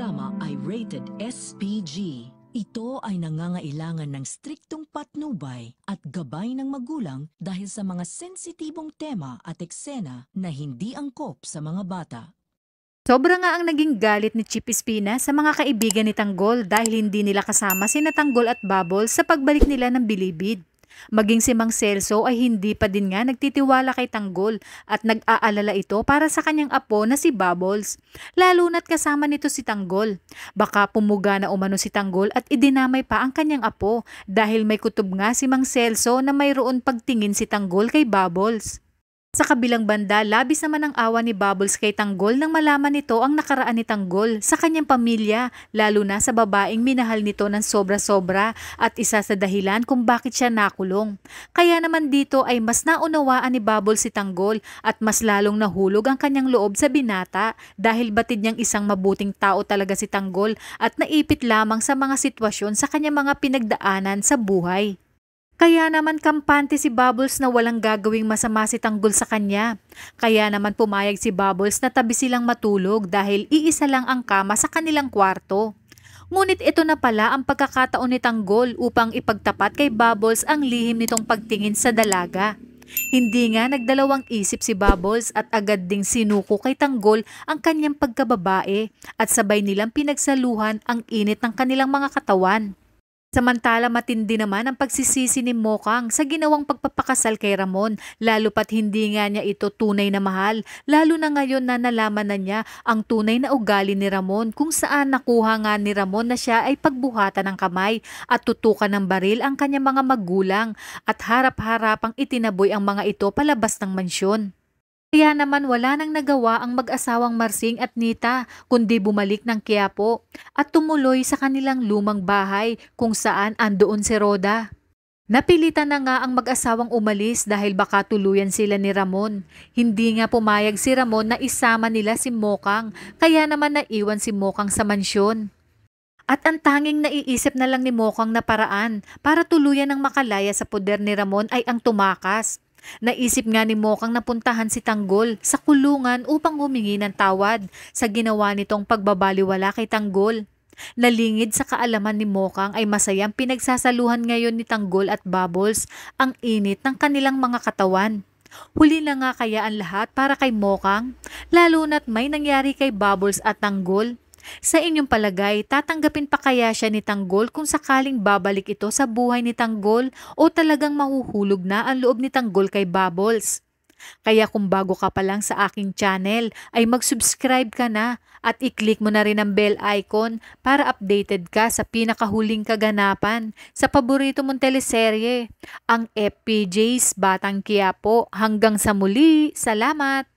programa ay rated SPG. Ito ay nangangailangan ng striktong patnubay at gabay ng magulang dahil sa mga sensitibong tema at eksena na hindi angkop sa mga bata. Sobra nga ang naging galit ni Chip Espina sa mga kaibigan ni Tanggol dahil hindi nila kasama sina Tanggol at Bubbles sa pagbalik nila ng Bilibid. Maging si Mang Celso ay hindi pa din nga nagtitiwala kay Tanggol at nag-aalala ito para sa kanyang apo na si Bubbles. Lalo na't kasama nito si Tanggol. Baka pumuga na umano si Tanggol at idinamay pa ang kanyang apo dahil may kutob nga si Mang Celso na mayroon pagtingin si Tanggol kay Bubbles. Sa kabilang banda, labis naman ang awa ni Bubbles kay Tanggol nang malaman nito ang nakaraan ni Tanggol sa kanyang pamilya, lalo na sa babaeng minahal nito ng sobra-sobra at isa sa dahilan kung bakit siya nakulong. Kaya naman dito ay mas naunawaan ni Bubbles si Tanggol at mas lalong nahulog ang kanyang loob sa binata dahil batid niyang isang mabuting tao talaga si Tanggol at naipit lamang sa mga sitwasyon sa kanyang mga pinagdaanan sa buhay. Kaya naman kampante si Bubbles na walang gagawing masama si Tanggol sa kanya. Kaya naman pumayag si Bubbles na tabi silang matulog dahil iisa lang ang kama sa kanilang kwarto. Ngunit ito na pala ang pagkakataon ni Tanggol upang ipagtapat kay Bubbles ang lihim nitong pagtingin sa dalaga. Hindi nga nagdalawang isip si Bubbles at agad ding sinuko kay Tanggol ang kanyang pagkababae at sabay nilang pinagsaluhan ang init ng kanilang mga katawan. Samantala matindi naman ang pagsisisi ni Mokang sa ginawang pagpapakasal kay Ramon, lalo pat hindi nga niya ito tunay na mahal, lalo na ngayon na nalaman na niya ang tunay na ugali ni Ramon kung saan nakuha nga ni Ramon na siya ay pagbuhatan ng kamay at tutukan ng baril ang kanyang mga magulang at harap-harapang itinaboy ang mga ito palabas ng mansyon. Kaya naman wala nang nagawa ang mag-asawang Marsing at Nita kundi bumalik ng Quiapo at tumuloy sa kanilang lumang bahay kung saan andoon si Roda. Napilitan na nga ang mag-asawang umalis dahil baka tuluyan sila ni Ramon. Hindi nga pumayag si Ramon na isama nila si Mokang kaya naman naiwan si Mokang sa mansyon. At ang tanging naiisip na lang ni Mokang na paraan para tuluyan ng makalaya sa poder ni Ramon ay ang tumakas. Naisip nga ni Mokang na puntahan si Tanggol sa kulungan upang humingi ng tawad sa ginawa nitong pagbabaliwala kay Tanggol. Nalingid sa kaalaman ni Mokang ay masayang pinagsasaluhan ngayon ni Tanggol at Bubbles ang init ng kanilang mga katawan. Huli na nga kaya ang lahat para kay Mokang, lalo na't may nangyari kay Bubbles at Tanggol. Sa inyong palagay, tatanggapin pa kaya siya ni Tanggol kung sakaling babalik ito sa buhay ni Tanggol o talagang mahuhulog na ang loob ni Tanggol kay Bubbles? Kaya kung bago ka pa lang sa aking channel ay mag-subscribe ka na at i-click mo na rin ang bell icon para updated ka sa pinakahuling kaganapan sa paborito mong teleserye, ang FPJ's Batang Quiapo. Hanggang sa muli, salamat!